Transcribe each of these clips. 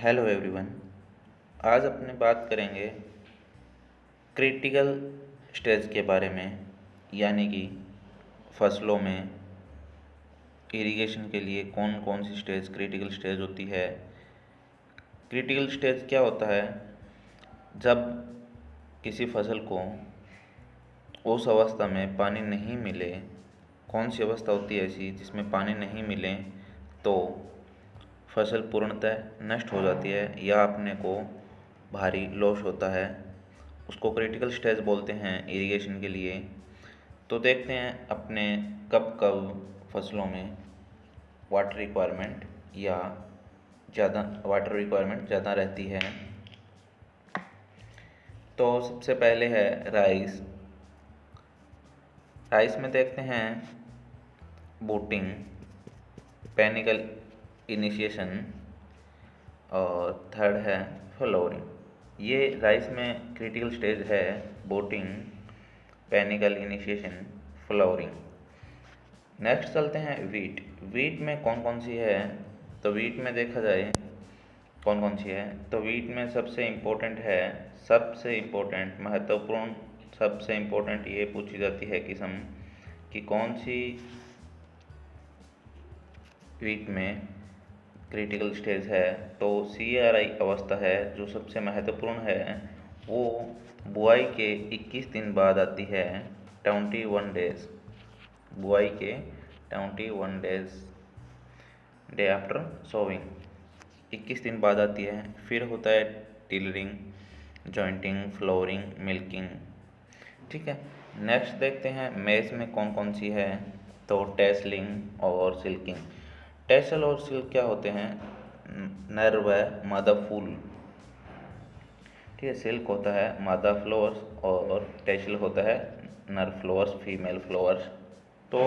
Hello everyone. आज अपने बात करेंगे क्रिटिकल स्टेज के बारे में, यानी कि फसलों में इरिगेशन के लिए कौन कौन सी स्टेज क्रिटिकल स्टेज होती है। क्रिटिकल स्टेज क्या होता है? जब किसी फसल को उस अवस्था में पानी नहीं मिले, कौन सी अवस्था होती है ऐसी जिसमें पानी नहीं मिले तो फसल पूर्णतः नष्ट हो जाती है या अपने को भारी लॉस होता है, उसको क्रिटिकल स्टेज बोलते हैं इरिगेशन के लिए। तो देखते हैं अपने कब कब फसलों में वाटर रिक्वायरमेंट ज़्यादा रहती है। तो सबसे पहले है राइस। राइस में देखते हैं बूटिंग, पेनिकल इनिशिएशन और थर्ड है फ्लावरिंग। ये राइस में क्रिटिकल स्टेज है, boating, panicle initiation, flowering. Next चलते हैं वीट। वीट में कौन कौन सी है? तो वीट में देखा जाए कौन कौन सी है तो वीट में सबसे इम्पोर्टेंट ये पूछी जाती है किस्म कि कौन सी वीट में क्रिटिकल स्टेज है। तो CRI अवस्था है जो सबसे महत्वपूर्ण है, वो बुआई के 21 दिन बाद आती है, 21 डेज। बुआई के 21 डे आफ्टर सोविंग, 21 दिन बाद आती है। फिर होता है टिलरिंग, जॉइंटिंग, फ्लोरिंग, मिल्किंग। ठीक है। नेक्स्ट देखते हैं मेज में कौन कौन सी है। तो टेसलिंग और सिल्किंग। टेसल और सिल्क क्या होते हैं? नर व मादा फूल। ठीक है। सिल्क होता है मादा फ्लावर्स और टेसल होता है नर फ्लावर्स, फीमेल फ्लावर्स। तो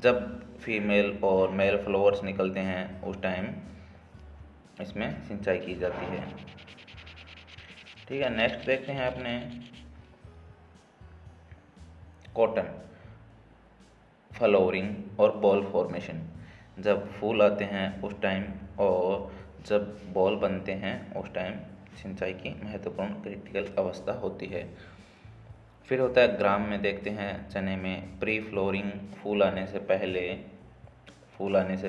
जब फीमेल और मेल फ्लावर्स निकलते हैं उस टाइम इसमें सिंचाई की जाती है। ठीक है। नेक्स्ट देखते हैं अपने कॉटन, फ्लावरिंग और बॉल फॉर्मेशन। जब फूल आते हैं उस टाइम और जब बॉल बनते हैं उस टाइम सिंचाई की महत्वपूर्ण क्रिटिकल अवस्था होती है। फिर होता है ग्राम में देखते हैं चने में प्री फ्लोरिंग, फूल आने से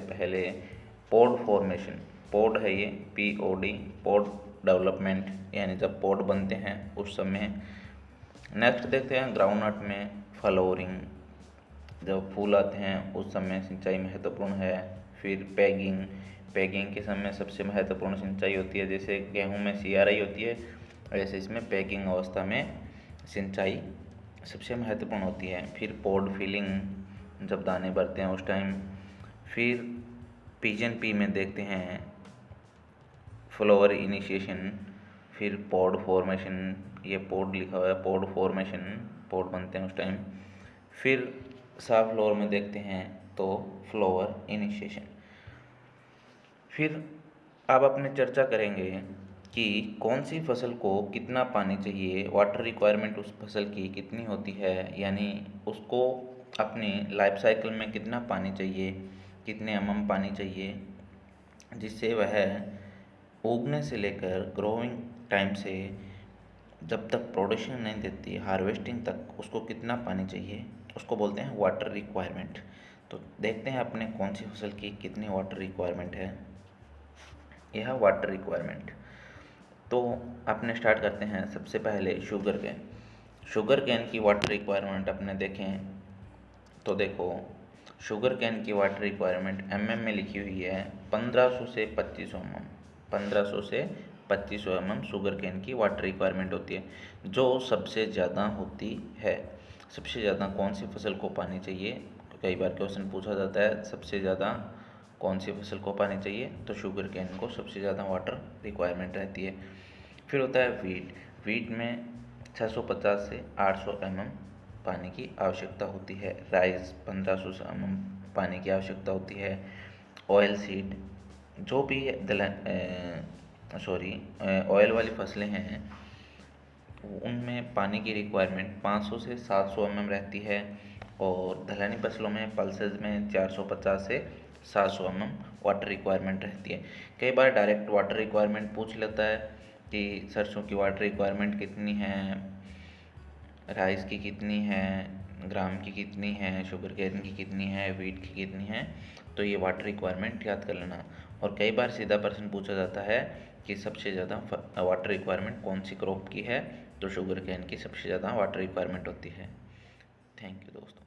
पहले पॉड फॉर्मेशन। पॉड है ये POD, पॉड डेवलपमेंट, यानी जब पॉड बनते हैं उस समय। नेक्स्ट देखते हैं ग्राउंडनट में फ्लावरिंग, जब फूल आते हैं उस समय सिंचाई महत्वपूर्ण है। फिर पैगिंग के समय सबसे महत्वपूर्ण सिंचाई होती है। जैसे गेहूं में CRI होती है, वैसे इसमें पैगिंग अवस्था में सिंचाई सबसे महत्वपूर्ण होती है। फिर पॉड फिलिंग, जब दाने भरते हैं उस टाइम। फिर पिजन पी में देखते हैं फ्लावर इनिशिएशन, फिर पॉड फॉर्मेशन, ये पॉड लिखा हुआ है, पॉड फॉर्मेशन, पॉड बनते हैं उस टाइम। फिर साफ फ्लोर में देखते हैं तो फ्लावर इनिशिएशन। फिर अब अपने चर्चा करेंगे कि कौन सी फसल को कितना पानी चाहिए, वाटर रिक्वायरमेंट उस फसल की कितनी होती है, यानी उसको अपनी लाइफ साइकिल में कितना पानी चाहिए, कितने पानी चाहिए, जिससे वह उगने से लेकर ग्रोइंग टाइम से जब तक प्रोडक्शन नहीं देती, हार्वेस्टिंग तक उसको कितना पानी चाहिए, उसको बोलते हैं वाटर रिक्वायरमेंट। तो देखते हैं अपने कौन सी फसल की कितनी वाटर रिक्वायरमेंट है। यह वाटर रिक्वायरमेंट तो अपने स्टार्ट करते हैं सबसे पहले शुगर केन की वाटर रिक्वायरमेंट अपने देखें तो देखो, शुगर केन की वाटर रिक्वायरमेंट में लिखी हुई है 1500 से 2500 शुगर केन की वाटर रिक्वायरमेंट होती है, जो सबसे ज़्यादा होती है। सबसे ज़्यादा कौन सी फसल को पानी चाहिए, कई बार क्वेश्चन पूछा जाता है सबसे ज़्यादा कौन सी फसल को पानी चाहिए, तो शुगर केन को सबसे ज़्यादा वाटर रिक्वायरमेंट रहती है। फिर होता है वीट में 650 से 800 पानी की आवश्यकता होती है। राइस 1500 पानी की आवश्यकता होती है। ऑयल सीड, जो भी ऑयल वाली फसलें हैं उनमें पानी की रिक्वायरमेंट 500 से 700 रहती है। और दलहनी फसलों में पल्सेस में 450 से 700 mm वाटर रिक्वायरमेंट रहती है। कई बार डायरेक्ट वाटर रिक्वायरमेंट पूछ लेता है कि सरसों की वाटर रिक्वायरमेंट कितनी है, राइस की कितनी है, ग्राम की कितनी है, शुगर केन की कितनी है, वीट की कितनी है, तो ये वाटर रिक्वायरमेंट याद कर लेना। और कई बार सीधा प्रश्न पूछा जाता है कि सबसे ज़्यादा वाटर रिक्वायरमेंट कौन सी क्रॉप की है, तो शुगर केन की सबसे ज़्यादा वाटर रिक्वायरमेंट होती है। थैंक यू दोस्तों।